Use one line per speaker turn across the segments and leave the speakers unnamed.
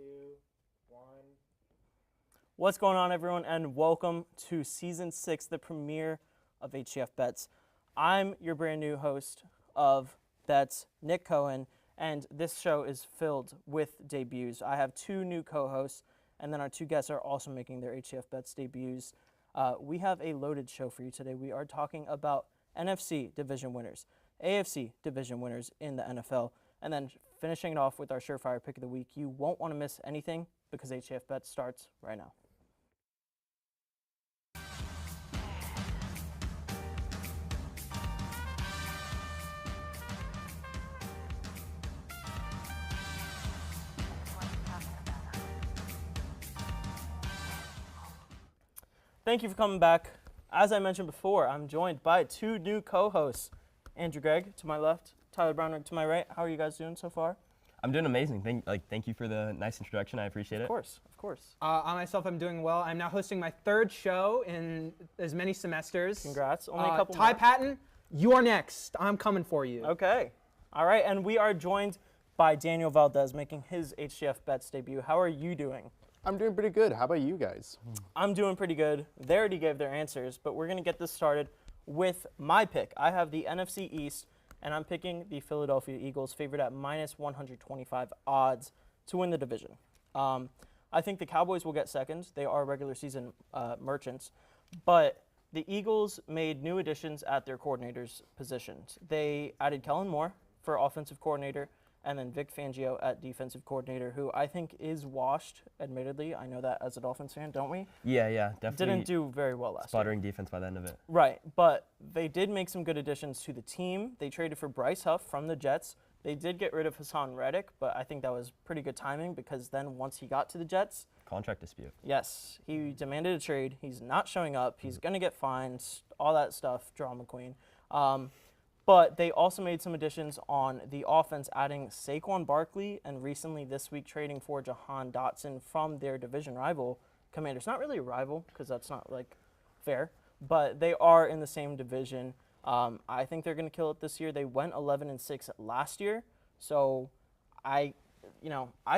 2, 1.
What's going on, everyone, and welcome to Season 6, the premiere of HTF Bets. I'm your brand new host of Bets, Nick Cohen, and this show is filled with debuts. I have two new co-hosts, and then our two guests are also making their HTF Bets debuts. We have a loaded show for you today. We are talking about NFC division winners, AFC division winners in the NFL, and then finishing it off with our surefire pick of the week. You won't want to miss anything because HTF Bets starts right now. Thank you for coming back. As I mentioned before, I'm joined by two new co-hosts, Andrew Greig to my left, Tyler Brownrigg to my right. How are you guys doing so far?
I'm doing amazing. Thank you for the nice introduction. I appreciate it.
Of course.
I myself am doing well. I'm now hosting my third show in as many semesters.
Congrats. Only a couple
Ty
more.
Patton, you are next. I'm coming for you.
Okay. All right, and we are joined by Daniel Valdez making his HTF Bets debut. How are you doing?
I'm doing pretty good. How about you guys?
I'm doing pretty good. They already gave their answers, but we're going to get this started with my pick. I have the NFC East, and I'm picking the Philadelphia Eagles, favored at minus 125 odds to win the division. I think the Cowboys will get second. They are regular season merchants, but the Eagles made new additions at their coordinators' positions. They added Kellen Moore for offensive coordinator, and then Vic Fangio at defensive coordinator, who I think is washed, admittedly. I know that as a Dolphins fan, don't we?
Yeah, definitely.
Didn't do very well last year.
Sputtering defense by the end of it.
Right, but they did make some good additions to the team. They traded for Bryce Huff from the Jets. They did get rid of Hassan Reddick, but I think that was pretty good timing because then once he got to the Jets.
Contract dispute.
Yes, he demanded a trade. He's not showing up. He's going to get fined, all that stuff, drama queen. But they also made some additions on the offense, adding Saquon Barkley and recently this week trading for Jahan Dotson from their division rival Commanders. Not really a rival because that's not fair, but they are in the same division. I think they're going to kill it this year. They went 11-6 last year, so I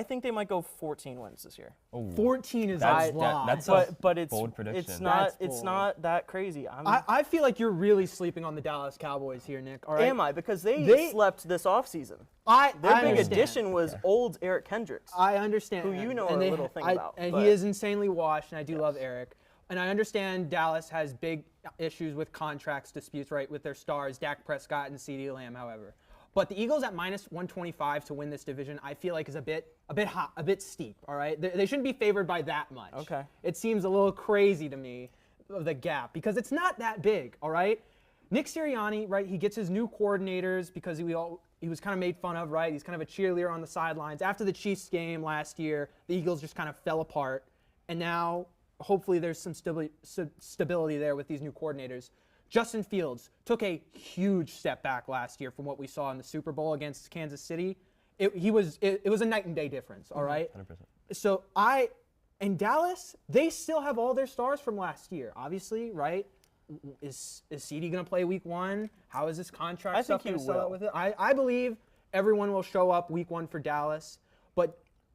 think they might go 14 wins this year.
Oh,
14 is
that's
a lot.
That's a
But it's
bold prediction.
It's not that crazy.
I feel like you're really sleeping on the Dallas Cowboys here, Nick. All right?
Am I? Because they slept this offseason. Their big
understand.
addition was old Eric Kendricks.
I understand.
Who you know
and
a little thing about.
And
but
he is insanely washed, and I do love Eric. And I understand Dallas has big issues with contracts disputes, right, with their stars, Dak Prescott and CeeDee Lamb, however. But the Eagles at minus 125 to win this division, I feel like is a bit hot, a bit steep, all right? They shouldn't be favored by that much.
Okay.
It seems a little crazy to me, the gap, because it's not that big, all right? Nick Sirianni, right, he gets his new coordinators because he was kind of made fun of, right? He's kind of a cheerleader on the sidelines. After the Chiefs game last year, the Eagles just kind of fell apart. And now, hopefully, there's some stability there with these new coordinators. Justin Fields took a huge step back last year from what we saw in the Super Bowl against Kansas City. It was a night and day difference, all right?
100%.
So in Dallas, they still have all their stars from last year, obviously, right? Is CeeDee going to play week one? How is this contract stuff going to sell out with it? I believe everyone will show up week one for Dallas,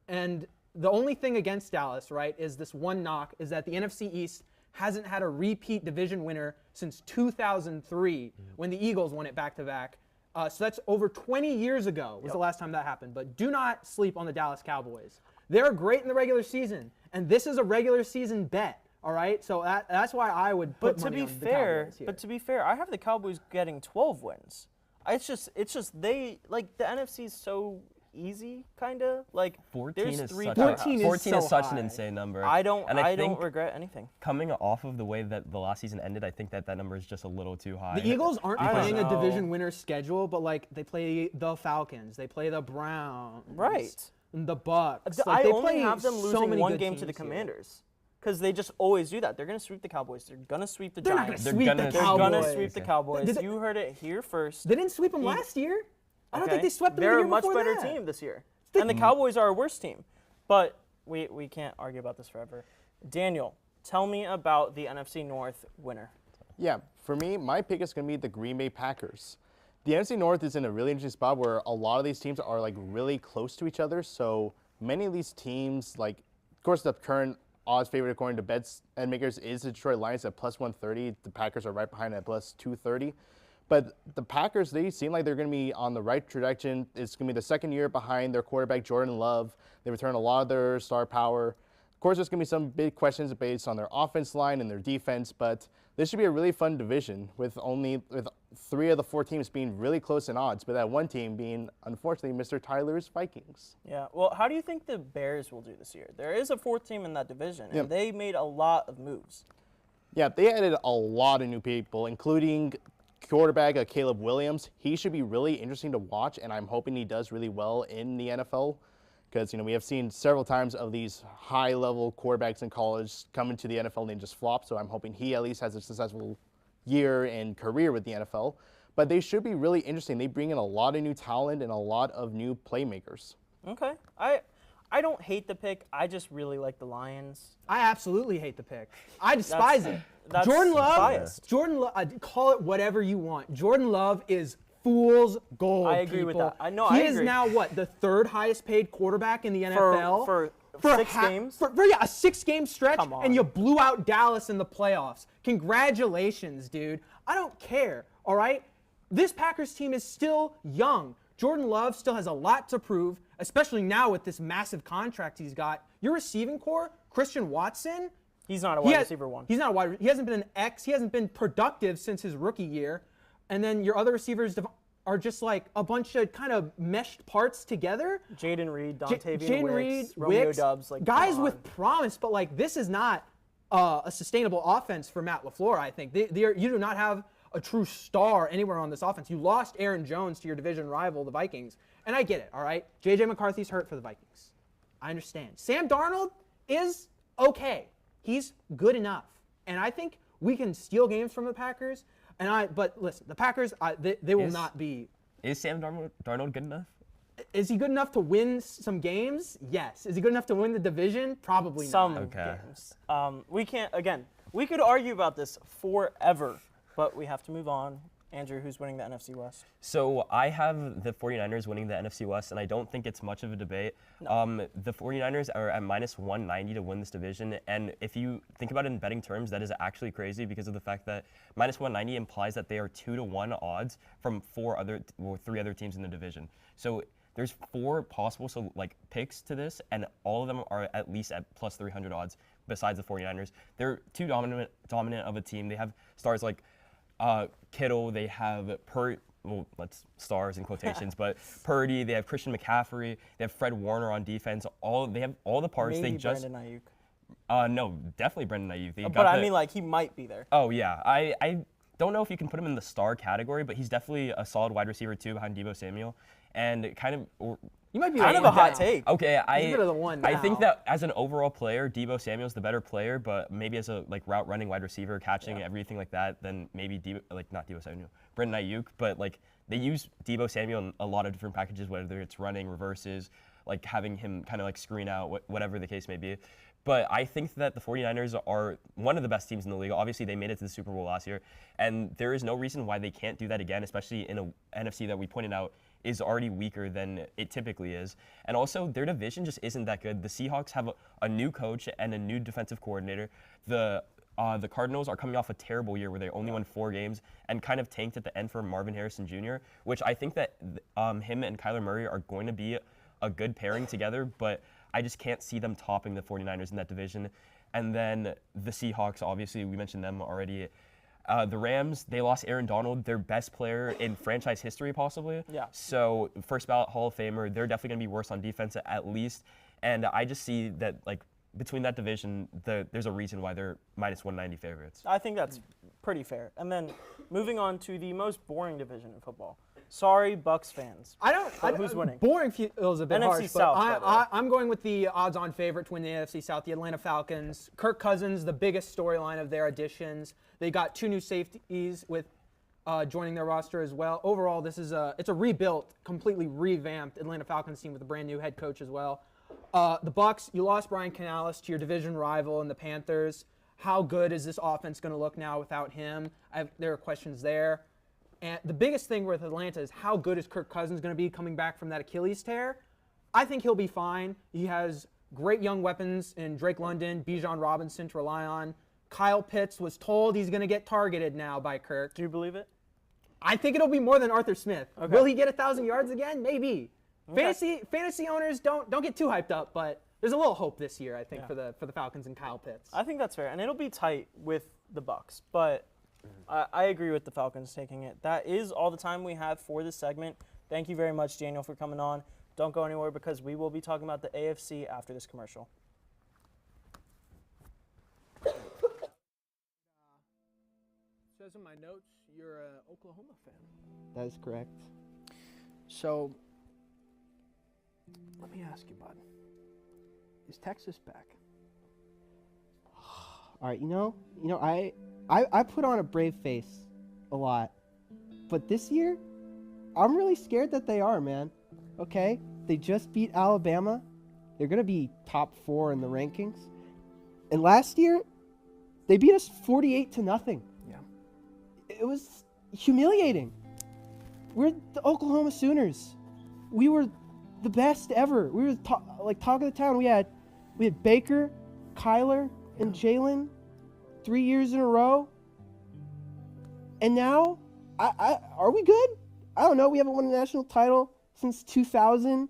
and the only thing against Dallas, right, is this one knock, is that the NFC East hasn't had a repeat division winner since 2003 when the Eagles won it back-to-back. So that's over 20 years ago was the last time that happened. But do not sleep on the Dallas Cowboys. They're great in the regular season, and this is a regular season bet, all right? So that's why I would put money on the Cowboys here.
But to be fair, I have the Cowboys getting 12 wins. It's just the NFC is so easy, kind of.
14
there's
is
three
such,
14 is
14 is
so
such
high.
an insane number.
I don't
think
regret anything.
Coming off of the way that the last season ended, I think that number is just a little too high.
The Eagles aren't
I don't
playing a
know.
division winner schedule, but they play the Falcons, they play the Browns,
Right.
The Bucks.
I
they
only
play
have them
so
losing
many
one
good
game to the
teams here.
Commanders. Because they just always do that. They're going to sweep the Cowboys. They're going to sweep the
They're not
Giants.
going to sweep the
They're
Cowboys.
going to sweep the Cowboys.
Did they-
You heard it here first.
They didn't sweep them last year. I don't think they swept them the
They're
year
a much
before
better
that.
team this year. And the Cowboys are a worse team. But we can't argue about this forever. Daniel, tell me about the NFC North winner.
Yeah, for me, my pick is going to be the Green Bay Packers. The NFC North is in a really interesting spot where a lot of these teams are really close to each other, so many of these teams, like, of course, the current odds favorite according to bets and makers is the Detroit Lions at plus 130. The Packers are right behind at plus 230. But the Packers, they seem like they're going to be on the right trajectory. It's going to be the second year behind their quarterback, Jordan Love. They return a lot of their star power. Of course, there's going to be some big questions based on their offense line and their defense, but this should be a really fun division with 3 of the 4 teams being really close in odds, but that one team being, unfortunately, Mr. Tyler's Vikings.
Yeah, well, how do you think the Bears will do this year? There is a 4th team in that division, and they made a lot of moves.
Yeah, they added a lot of new people, including quarterback Caleb Williams. He should be really interesting to watch, and I'm hoping he does really well in the NFL. Because, we have seen several times of these high-level quarterbacks in college come into the NFL and they just flop. So I'm hoping he at least has a successful year and career with the NFL. But they should be really interesting. They bring in a lot of new talent and a lot of new playmakers.
Okay. I don't hate the pick. I just really like the Lions.
I absolutely hate the pick. I despise it.
That's
Jordan Love,
biased.
Call it whatever you want. Jordan Love is fool's gold.
I agree with that. I agree.
He is now what, the 3rd highest paid quarterback in the NFL
for 6 games.
For a 6-game stretch,
Come on.
and you blew out Dallas in the playoffs. Congratulations, dude. I don't care. All right, this Packers team is still young. Jordan Love still has a lot to prove, especially now with this massive contract he's got. Your receiving core, Christian Watson.
He's not a wide receiver one.
He's not a wide. He hasn't been an X. He hasn't been productive since his rookie year. And then your other receivers are just like a bunch of kind of meshed parts together.
Jaden Reed, Dontavian Wicks, Romeo Doubs, like
guys with promise, but like this is not a sustainable offense for Matt LaFleur. I think you do not have a true star anywhere on this offense. You lost Aaron Jones to your division rival, the Vikings, and I get it. All right, J.J. McCarthy's hurt for the Vikings. I understand. Sam Darnold is okay. He's good enough, and I think we can steal games from the Packers. But listen, the Packers, they will not be.
Is Sam Darnold good enough?
Is he good enough to win some games? Yes. Is he good enough to win the division? Probably not.
Some games. We can't, again, we could argue about this forever, but we have to move on. Andrew, who's winning the NFC West?
So I have the 49ers winning the NFC West, and I don't think it's much of a debate. No. The 49ers are at minus 190 to win this division, and if you think about it in betting terms, that is actually crazy because of the fact that minus 190 implies that they are 2-1 odds from 3 other teams in the division. So there's 4 possible picks to this, and all of them are at least at plus 300 odds besides the 49ers. They're too dominant of a team. They have stars like Kittle, they have stars in quotations, but Purdy, they have Christian McCaffrey, they have Fred Warner on defense. They have all the parts.
Maybe
they just
Brandon Ayuk.
No, definitely Brendan Ayuk.
But I mean, he might be there.
Oh yeah, I don't know if you can put him in the star category, but he's definitely a solid wide receiver too behind Deebo Samuel, and
you might be
kind of a hot take.
Okay,
I
think that as an overall player, Deebo Samuel's the better player, but maybe as a route running wide receiver, catching everything like that, then maybe not Deebo Samuel, Brendan Ayuk, but they use Deebo Samuel in a lot of different packages, whether it's running, reverses, having him kind of screen out, whatever the case may be. But I think that the 49ers are one of the best teams in the league. Obviously, they made it to the Super Bowl last year, and there is no reason why they can't do that again, especially in an NFC that we pointed out is already weaker than it typically is. And also, their division just isn't that good. The Seahawks have a new coach and a new defensive coordinator. The Cardinals are coming off a terrible year where they only won 4 games and kind of tanked at the end for Marvin Harrison Jr., which I think that him and Kyler Murray are going to be a good pairing together, but I just can't see them topping the 49ers in that division. And then the Seahawks, obviously, we mentioned them already. The Rams, they lost Aaron Donald, their best player in franchise history, possibly.
Yeah.
So first ballot Hall of Famer, they're definitely going to be worse on defense at least. And I just see that between that division, there's a reason why they're minus 190 favorites.
I think that's pretty fair. And then moving on to the most boring division in football. Sorry, Bucks fans. Who's winning?
Boring feels a bit
NFC
harsh,
South,
but I'm going with the odds-on favorite to win the NFC South, the Atlanta Falcons. Kirk Cousins, the biggest storyline of their additions. They got 2 new safeties with joining their roster as well. Overall, it's a rebuilt, completely revamped Atlanta Falcons team with a brand new head coach as well. The Bucks, you lost Brian Canales to your division rival in the Panthers. How good is this offense going to look now without him? There are questions there. And the biggest thing with Atlanta is how good is Kirk Cousins going to be coming back from that Achilles tear? I think he'll be fine. He has great young weapons in Drake London, Bijan Robinson to rely on. Kyle Pitts was told he's going to get targeted now by Kirk.
Do you believe it?
I think it'll be more than Arthur Smith. Okay. Will he get 1,000 yards again? Maybe. Okay. Fantasy owners don't get too hyped up, but there's a little hope this year, I think, for the Falcons and Kyle Pitts.
I think that's fair, and it'll be tight with the Bucs, but I agree with the Falcons taking it. That is all the time we have for this segment. Thank you very much, Daniel, for coming on. Don't go anywhere because we will be talking about the AFC after this commercial.
Says in my notes you're an Oklahoma fan.
That is correct.
So, let me ask you, bud. Is Texas back?
All right, I put on a brave face a lot, but this year, I'm really scared that they are, man. Okay, they just beat Alabama. They're gonna be top 4 in the rankings. And last year, they beat us 48-0.
Yeah.
It was humiliating. We're the Oklahoma Sooners. We were the best ever. We were talk of the town. We had Baker, Kyler, and Jalen 3 years in a row. And now, are we good? I don't know. We haven't won a national title since 2000.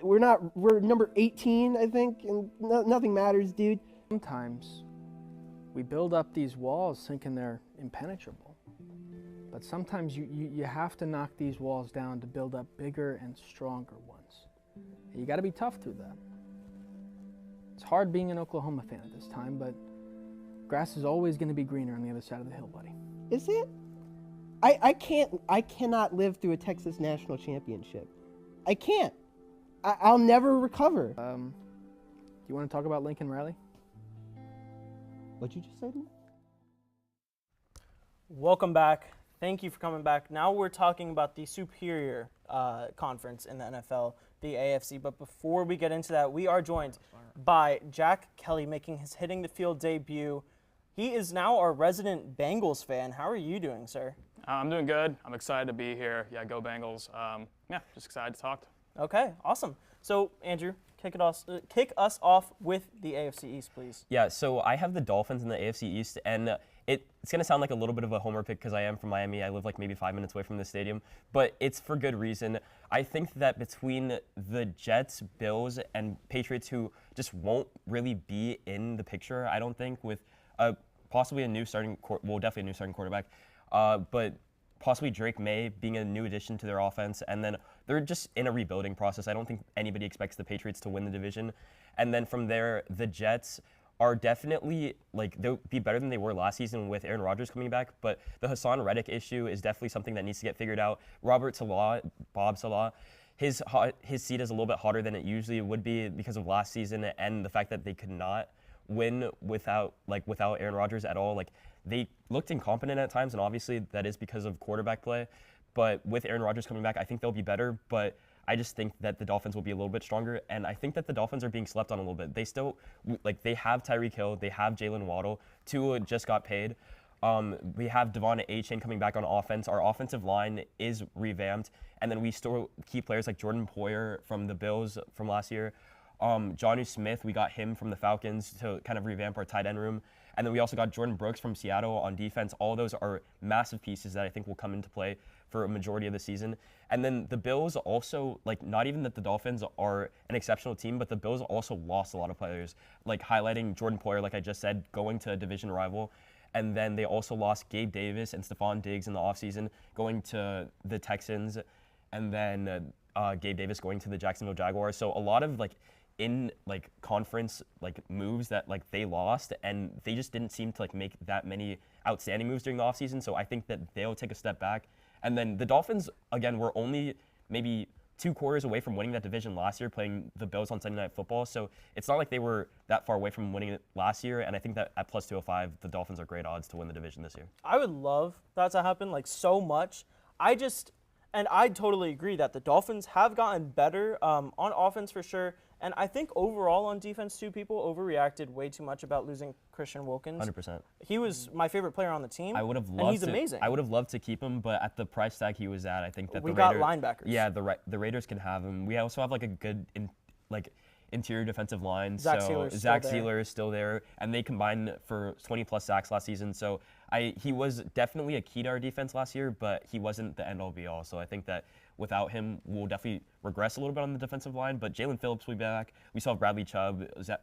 We're number 18, I think, and nothing matters, dude.
Sometimes we build up these walls thinking they're impenetrable. But sometimes you have to knock these walls down to build up bigger and stronger ones. And you got to be tough through that. It's hard being an Oklahoma fan at this time, but grass is always going to be greener on the other side of the hill, buddy.
Is it? I cannot live through a Texas national championship. I can't. I'll never recover.
Do you want to talk about Lincoln Riley?
What'd you just say to me?
Welcome back. Thank you for coming back. Now we're talking about the superior conference in the NFL, the AFC. But before we get into that, we are joined by Jack Kelly making his Hitting the Field debut. He is now our resident Bengals fan. How are you doing, sir?
I'm doing good. I'm excited to be here. Yeah, go Bengals. Just excited to talk.
Okay, awesome. So, Andrew, kick us off with the AFC East, please.
Yeah, so I have the Dolphins in the AFC East, and it's going to sound like a little bit of a homer pick because I am from Miami. I live like maybe 5 minutes away from the stadium, but it's for good reason. I think that between the Jets, Bills, and Patriots, who just won't really be in the picture, I don't think, with possibly definitely a new starting quarterback, but possibly Drake May being a new addition to their offense, and then they're just in a rebuilding process. I don't think anybody expects the Patriots to win the division. And then from there, the Jets are definitely, they'll be better than they were last season with Aaron Rodgers coming back, but the Hassan Reddick issue is definitely something that needs to get figured out. Bob Salah, his seat is a little bit hotter than it usually would be because of last season and the fact that they could not win without Aaron Rodgers at all. They looked incompetent at times, and obviously that is because of quarterback play. But with Aaron Rodgers coming back, I think they'll be better. But I just think that the Dolphins will be a little bit stronger, and I think that the Dolphins are being slept on a little bit. They still, they have Tyreek Hill, they have Jalen Waddle. Tua just got paid. We have Devon Achane coming back on offense. Our offensive line is revamped, and then we still keep players like Jordan Poyer from the Bills from last year. Jonnu Smith, we got him from the Falcons to kind of revamp our tight end room. And then we also got Jordan Brooks from Seattle on defense. All those are massive pieces that I think will come into play for a majority of the season. And then the Bills also, not even that the Dolphins are an exceptional team, but the Bills also lost a lot of players, highlighting Jordan Poyer, like I just said, going to a division rival. And then they also lost Gabe Davis and Stephon Diggs in the offseason, going to the Texans, and then Gabe Davis going to the Jacksonville Jaguars. So a lot of in conference moves that they lost, and they just didn't seem to make that many outstanding moves during the offseason. So I think that they'll take a step back. And then the Dolphins, again, were only maybe 2 quarters away from winning that division last year, playing the Bills on Sunday Night Football. So it's not like they were that far away from winning it last year. And I think that at plus 205, the Dolphins are great odds to win the division this year.
I would love that to happen so much. And I totally agree that the Dolphins have gotten better on offense for sure. And I think overall on defense, too, people overreacted way too much about losing Christian Wilkins.
100%.
He was my favorite player on the team.
I would have loved
and he's amazing.
I would have loved to keep him, but at the price tag he was at, I think that
we
the
got
Raiders,
linebackers.
Yeah, the Raiders can have him. We also have like a good interior defensive line.
Zach
Sealer is still there, and they combined for 20+ sacks last season. So he was definitely a key to our defense last year, but he wasn't the end-all be-all. So I think that without him, we'll definitely regress a little bit on the defensive line. But Jalen Phillips will be back. We saw Bradley Chubb, Zach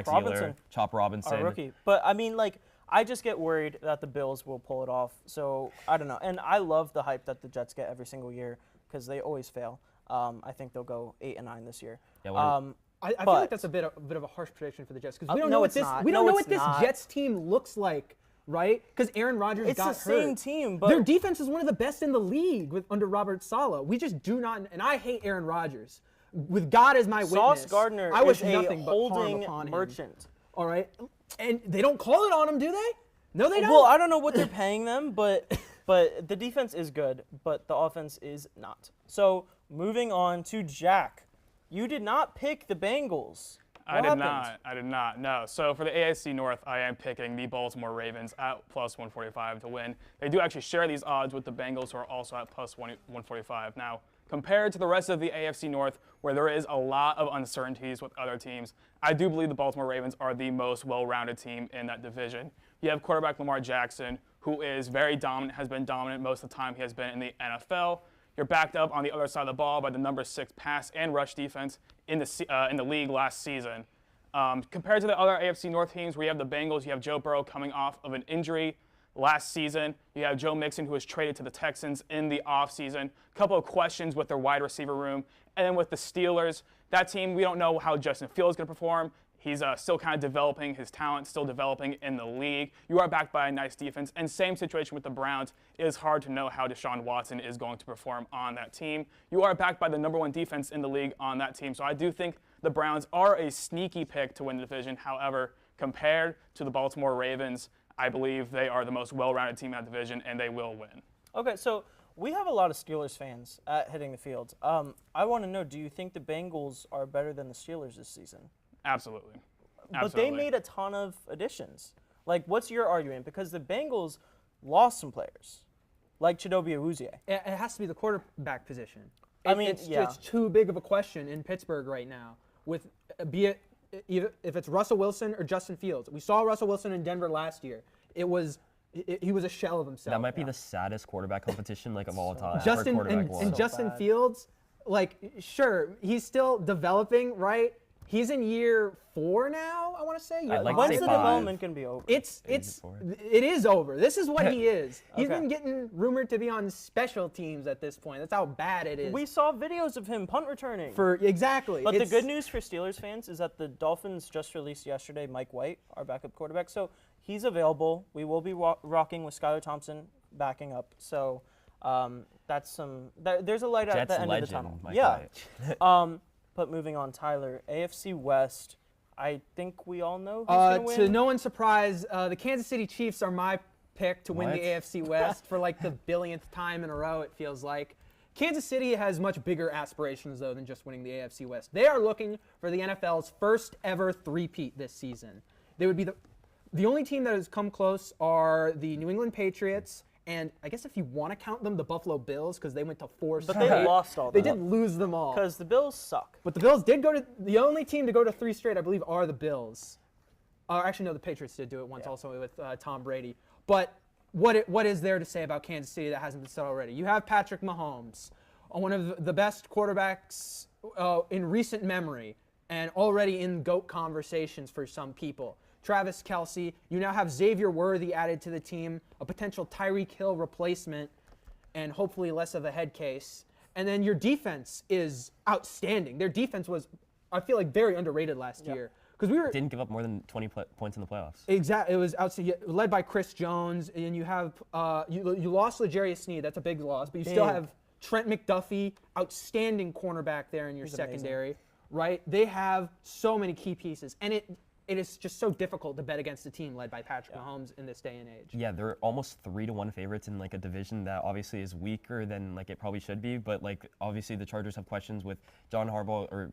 Sealer, Chop Robinson.
Our rookie. But I mean, like, I just get worried that the Bills will pull it off. So I don't know. And I love the hype that the Jets get every single year because they always fail. I think they'll go 8-9 this year.
Yeah, I feel like that's a bit of a harsh prediction for the Jets because we don't know what this Jets team looks like, right? Because Aaron Rodgers got hurt.
It's the same team, but
their defense is one of the best in the league under Robert Saleh. We just do not, and I hate Aaron Rodgers. With God as my witness,
Sauce Gardner
I wish
is
nothing
a
but
holding
harm upon
merchant.
Him. All right, and they don't call it on him, do they? No, they don't.
Well, I don't know what they're paying them, but the defense is good, but the offense is not. So moving on to Jack. You did not pick the Bengals.
I did not, no. So for the AFC North, I am picking the Baltimore Ravens at plus 145 to win. They do actually share these odds with the Bengals, who are also at plus 145. Now, compared to the rest of the AFC North, where there is a lot of uncertainties with other teams, I do believe the Baltimore Ravens are the most well-rounded team in that division. You have quarterback Lamar Jackson, who is very dominant, has been dominant most of the time he has been in the NFL. You're backed up on the other side of the ball by the number 6 pass and rush defense in the league last season. Compared to the other AFC North teams, where you have the Bengals, you have Joe Burrow coming off of an injury last season. You have Joe Mixon, who was traded to the Texans in the offseason. A couple of questions with their wide receiver room. And then with the Steelers, that team, we don't know how Justin Fields is going to perform. He's still kind of developing his talent, still developing in the league. You are backed by a nice defense. And same situation with the Browns. It is hard to know how Deshaun Watson is going to perform on that team. You are backed by the number 1 defense in the league on that team. So I do think the Browns are a sneaky pick to win the division. However, compared to the Baltimore Ravens, I believe they are the most well-rounded team in that division, and they will win.
Okay, so we have a lot of Steelers fans at Hitting the Field. I want to know, do you think the Bengals are better than the Steelers this season?
Absolutely.
But they made a ton of additions. Like, what's your argument? Because the Bengals lost some players, like Chidobe Awuzie.
It has to be the quarterback position.
It's
too big of a question in Pittsburgh right now. With be it if it's Russell Wilson or Justin Fields. We saw Russell Wilson in Denver last year. He was a shell of himself.
That might be the saddest quarterback competition of all time.
Justin Fields, sure, he's still developing, right? He's in year 4 now, I want to say.
When's the development going to be over?
It is over. This is what he is. He's
Okay.
been getting rumored to be on special teams at this point. That's how bad it is.
We saw videos of him punt returning.
Exactly.
But the good news for Steelers fans is that the Dolphins just released yesterday Mike White, our backup quarterback. So he's available. We will be rocking with Skylar Thompson backing up. So there's a light at the end of the tunnel.
Mike White.
But moving on, Tyler, AFC West, I think we all know who's going to win.
To no one's surprise, the Kansas City Chiefs are my pick to win the AFC West for the billionth time in a row, it feels like. Kansas City has much bigger aspirations, though, than just winning the AFC West. They are looking for the NFL's first ever three-peat this season. They would be the only team that has come close are the New England Patriots, and I guess if you want to count them, the Buffalo Bills, because they went to 4 straight.
But they lost all
They did lose them all.
Because the Bills suck.
But the Bills did go to – the only team to go to 3 straight, I believe, are the Bills. Actually, no, the Patriots did do it once also with Tom Brady. But what is there to say about Kansas City that hasn't been said already? You have Patrick Mahomes, one of the best quarterbacks in recent memory and already in GOAT conversations for some people. Travis Kelce. You now have Xavier Worthy added to the team, a potential Tyreek Hill replacement, and hopefully less of a head case. And then your defense is outstanding. Their defense was, I feel like, very underrated last year. Because
didn't give up more than 20 points in the playoffs.
Exactly. It was outstanding, led by Chris Jones, and you have you lost L'Jarius Sneed. That's a big loss, but you still have Trent McDuffie, outstanding cornerback there in your secondary, right? They have so many key pieces, and it is just so difficult to bet against a team led by Patrick Mahomes in this day and age.
Yeah, they're almost 3-1 favorites in like a division that obviously is weaker than like it probably should be. But like obviously the Chargers have questions with John Harbaugh or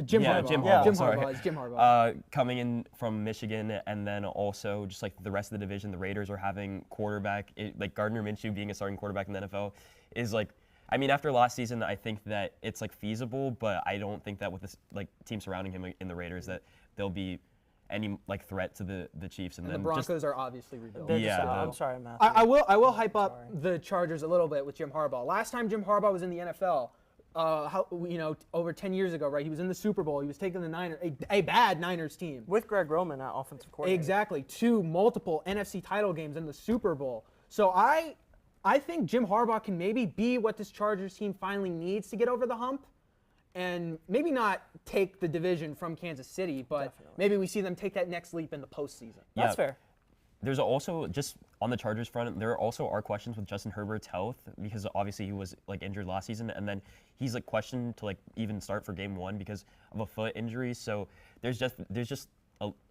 Jim Harbaugh.
Jim Harbaugh.
Jim
Sorry.
Harbaugh. It's Jim Harbaugh.
Coming in from Michigan, and then also just like the rest of the division, the Raiders are having quarterback like Gardner Minshew being a starting quarterback in the NFL is like. I mean, after last season, I think that it's like feasible, but I don't think that with this like team surrounding him in the Raiders that there'll be any like threat to the Chiefs. And
the
then
Broncos are obviously
They're
rebuilding.
I'm sorry, Matthew.
I will hype up the Chargers a little bit with Jim Harbaugh. Last time Jim Harbaugh was in the NFL, over 10 years ago, right? He was in the Super Bowl. He was taking the Niners, a bad Niners team.
With Greg Roman at offensive coordinator.
Exactly. 2 multiple NFC title games in the Super Bowl. So I think Jim Harbaugh can maybe be what this Chargers team finally needs to get over the hump, and maybe not take the division from Kansas City, but maybe we see them take that next leap in the postseason.
That's fair.
There's also, just on the Chargers front, there also are questions with Justin Herbert's health because obviously he was like injured last season, and then he's like questioned to like even start for game 1 because of a foot injury. So there's just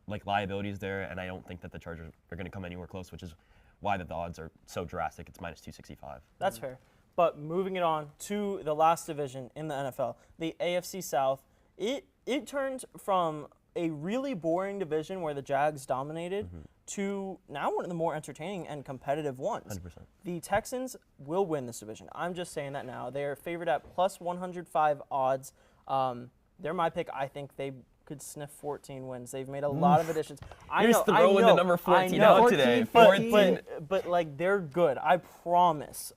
like liabilities there, and I don't think that the Chargers are going to come anywhere close, which is why the odds are so drastic. It's minus 265.
That's fair. But moving it on to the last division in the NFL, the AFC South, it turned from a really boring division where the Jags dominated to now one of the more entertaining and competitive ones.
100%.
The Texans will win this division. I'm just saying that now. They are favored at plus 105 odds. They're my pick. I think they could sniff 14 wins. They've made a lot of additions.
You're just throwing the number 14 out today.
14. But like they're good. I promise.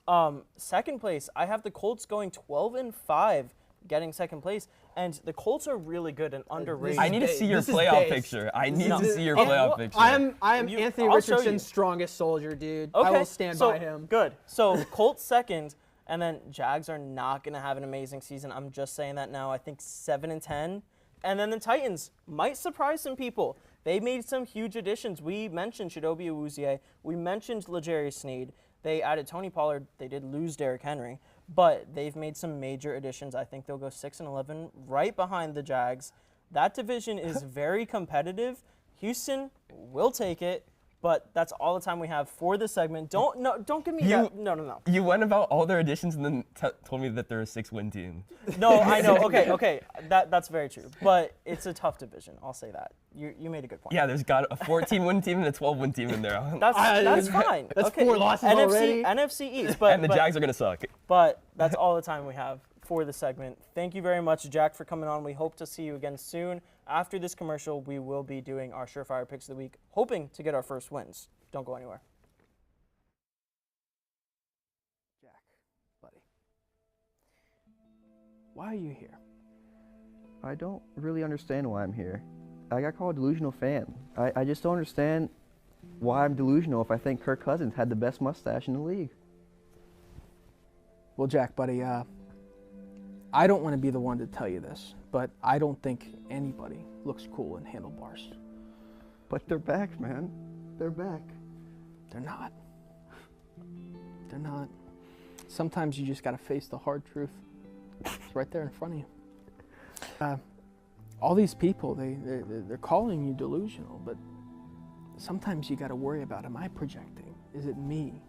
Second place, I have the Colts going 12-5, getting second place, and the Colts are really good and underrated.
I need to see your playoff picture. I need to see your playoff picture.
I am Anthony Richardson's strongest soldier, dude.
Okay,
I will stand by him.
Good. So Colts second, and then Jags are not going to have an amazing season. I'm just saying that now. I think 7-10. And then the Titans might surprise some people. They made some huge additions. We mentioned Chidobe Awuzie. We mentioned L'Jarius Sneed. They added Tony Pollard. They did lose Derrick Henry. But they've made some major additions. I think they'll go 6-11, right behind the Jags. That division is very competitive. Houston will take it. But that's all the time we have for this segment. Don't give me that. No.
You went about all their additions and then told me that they're a 6-win team.
No, I know. Okay. That's very true. But it's a tough division. I'll say that. You made a good point.
Yeah, there's got a 14-win team and a 12-win team in there.
That's fine.
That's 4 losses already.
NFC East.
And the Jags are going to suck.
But that's all the time we have for the segment. Thank you very much, Jack, for coming on. We hope to see you again soon. After this commercial, we will be doing our Surefire Picks of the Week, hoping to get our first wins. Don't go anywhere.
Jack, buddy, why are you here?
I don't really understand why I'm here. I got called a delusional fan. I just don't understand why I'm delusional if I think Kirk Cousins had the best mustache in the league.
Well, Jack, buddy, I don't want to be the one to tell you this, but I don't think anybody looks cool in handlebars.
But they're back, man. They're back.
They're not. They're not. Sometimes you just got to face the hard truth. It's right there in front of you. All these people, they're calling you delusional, but sometimes you got to worry about, am I projecting? Is it me?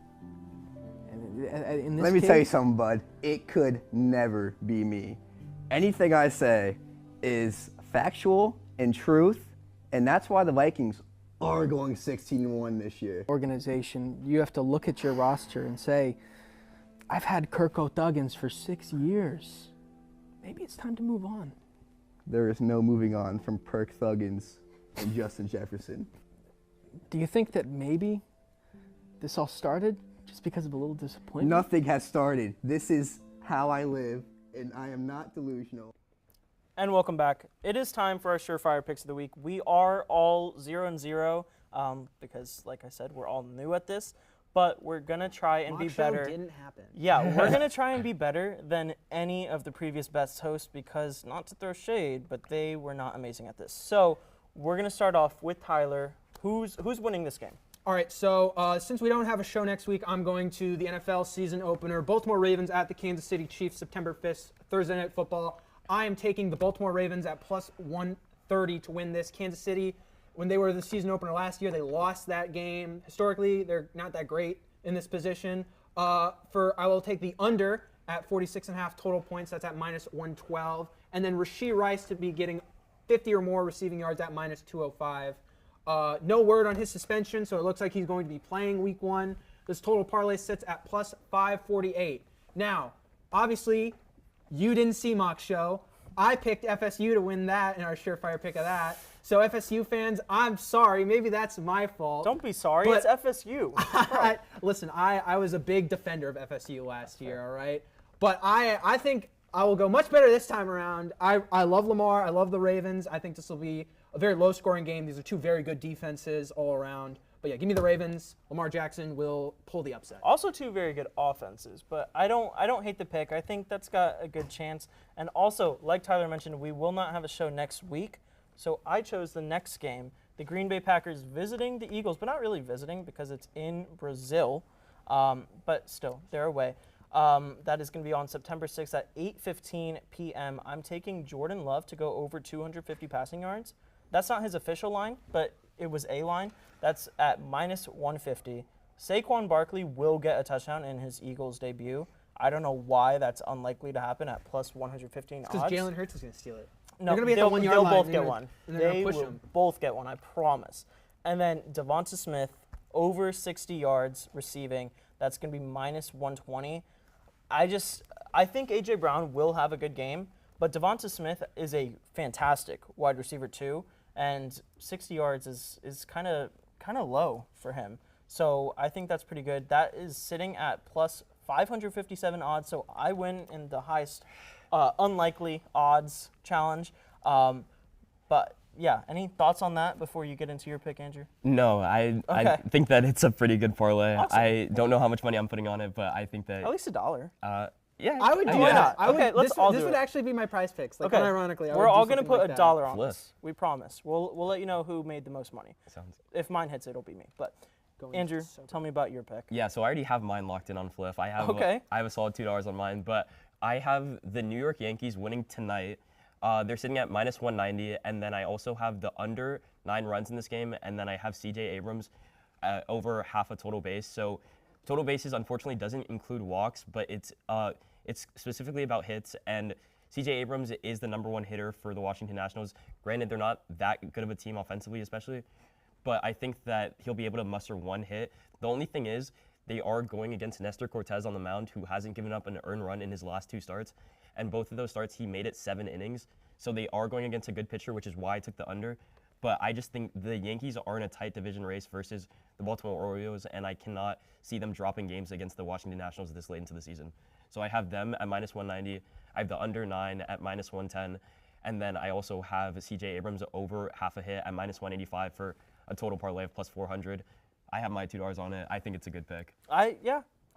And in this
Let me
case,
tell you something, bud. It could never be me. Anything I say is factual and truth, and that's why the Vikings are going 16-1 this year.
Organization, you have to look at your roster and say, I've had Kirk O'Thuggins for 6 years. Maybe it's time to move on.
There is no moving on from Kirk Thuggins and Justin Jefferson.
Do you think that maybe this all started just because of a little disappointment?
Nothing has started. This is how I live, and I am not delusional.
And welcome back. It is time for our Surefire Picks of the Week. We are all 0-0 because, like I said, we're all new at this. But we're going to try and be better.
Didn't happen.
Yeah, we're going to try and be better than any of the previous Bets hosts because, not to throw shade, but they were not amazing at this. So we're going to start off with Tyler. Who's winning this game?
All right, so since we don't have a show next week, I'm going to the NFL season opener. Baltimore Ravens at the Kansas City Chiefs, September 5th, Thursday Night Football. I am taking the Baltimore Ravens at plus 30 to win this. Kansas City, when they were the season opener last year, they lost that game. Historically, they're not that great in this position. I will take the under at 46.5 total points. That's at -112. And then Rashee Rice to be getting 50 or more receiving yards at -205. No word on his suspension, so it looks like he's going to be playing week 1. This total parlay sits at +548. Now, obviously, you didn't see Mock Show. I picked FSU to win that in our surefire pick of that. So FSU fans, I'm sorry. Maybe that's my fault.
Don't be sorry. It's FSU.
Listen, I was a big defender of FSU last year, all right? But I think I will go much better this time around. I love Lamar. I love the Ravens. I think this will be a very low-scoring game. These are two very good defenses all around. But yeah, give me the Ravens. Lamar Jackson will pull the upset.
Also two very good offenses, but I don't hate the pick. I think that's got a good chance. And also, like Tyler mentioned, we will not have a show next week. So I chose the next game, the Green Bay Packers visiting the Eagles, but not really visiting because it's in Brazil. But still, they're away. That is going to be on September 6th at 8:15 p.m. I'm taking Jordan Love to go over 250 passing yards. That's not his official line, but it was a line. That's at -150. Saquon Barkley will get a touchdown in his Eagles debut. I don't know why that's unlikely to happen at +115 odds.
Because Jalen Hurts is going to steal it.
No,
they're going to be at the 1 yard line.
They'll both get one.
They
will both get one, I promise. And then Devonta Smith, over 60 yards receiving. That's going to be -120. I think A.J. Brown will have a good game, but Devonta Smith is a fantastic wide receiver too, and 60 yards is kind of low for him. So I think that's pretty good. That is sitting at +557 odds, so I win in the highest unlikely odds challenge. But yeah, any thoughts on that before you get into your pick, Andrew?
No, I think that it's a pretty good parlay.
Awesome.
I don't know how much money I'm putting on it, but I think that
At least $1.
yeah,
I would do
Why
that.
not? Okay, let's all do
This would
it.
actually be my prize picks. Like,
Okay.
unironically,
We're all
going to
put $1 on
Flip.
this. We promise. We'll let you know who made the most money.
Sounds.
If mine hits, it'll be me. But
Going
Andrew,
so
tell me about your pick.
Yeah, so I already have mine locked in on Fliff. I have
Okay.
I have a solid $2 on mine, but I have the New York Yankees winning tonight. They're sitting at -190, and then I also have the under 9 runs in this game, and then I have C.J. Abrams over half a total base. So total bases unfortunately doesn't include walks, but it's specifically about hits, and C.J. Abrams is the #1 hitter for the Washington Nationals. Granted, they're not that good of a team offensively, especially, but I think that he'll be able to muster one hit. The only thing is, they are going against Nestor Cortez on the mound, who hasn't given up an earned run in his last 2 starts. And both of those starts, he made it 7 innings. So they are going against a good pitcher, which is why I took the under. But I just think the Yankees are in a tight division race versus the Baltimore Orioles, and I cannot see them dropping games against the Washington Nationals this late into the season. So I have them at -190. I have the under 9 at -110. And then I also have C.J. Abrams over half a hit at -185 for a total parlay of +400. I have my $2 on it. I think it's a good pick.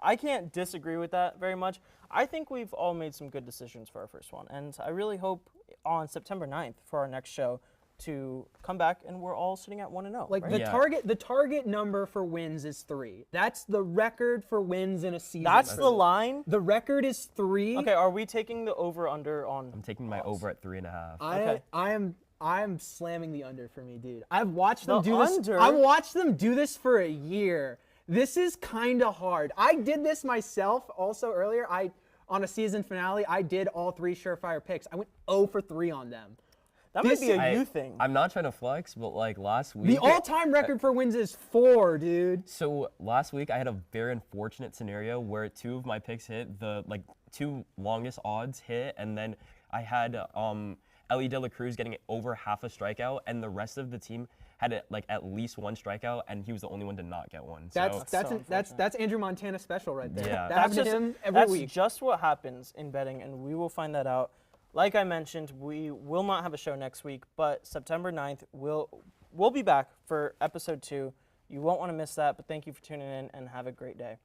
I can't disagree with that very much. I think we've all made some good decisions for our first one, and I really hope on September 9th for our next show to come back and we're all sitting at 1-0.
Like
right?
the target number for wins is 3. That's the record for wins in a season.
That's the line?
The record is 3.
Okay, are we taking the over/under on?
I'm taking my over at 3.5.
Okay.
I'm slamming the under for me, dude. I've watched them
The
do this.
under?
I've watched them do this for a year. This is kind of hard. I did this myself also earlier. On a season finale, I did all 3 surefire picks. I went 0 for 3 on them.
That might be a you thing.
I'm not trying to flex, but like last week.
The all-time record for wins is 4, dude.
So last week I had a very unfortunate scenario where 2 of my picks hit, the 2 longest odds hit, and then I had Ellie De La Cruz getting over half a strikeout, and the rest of the team had at least 1 strikeout, and he was the only one to not get one.
That's Andrew Montana special right there.
Yeah.
That happens to him every
That's
week.
just what happens in betting, and we will find that out. Like I mentioned, we will not have a show next week, but September 9th, we'll be back for episode 2. You won't want to miss that, but thank you for tuning in, and have a great day.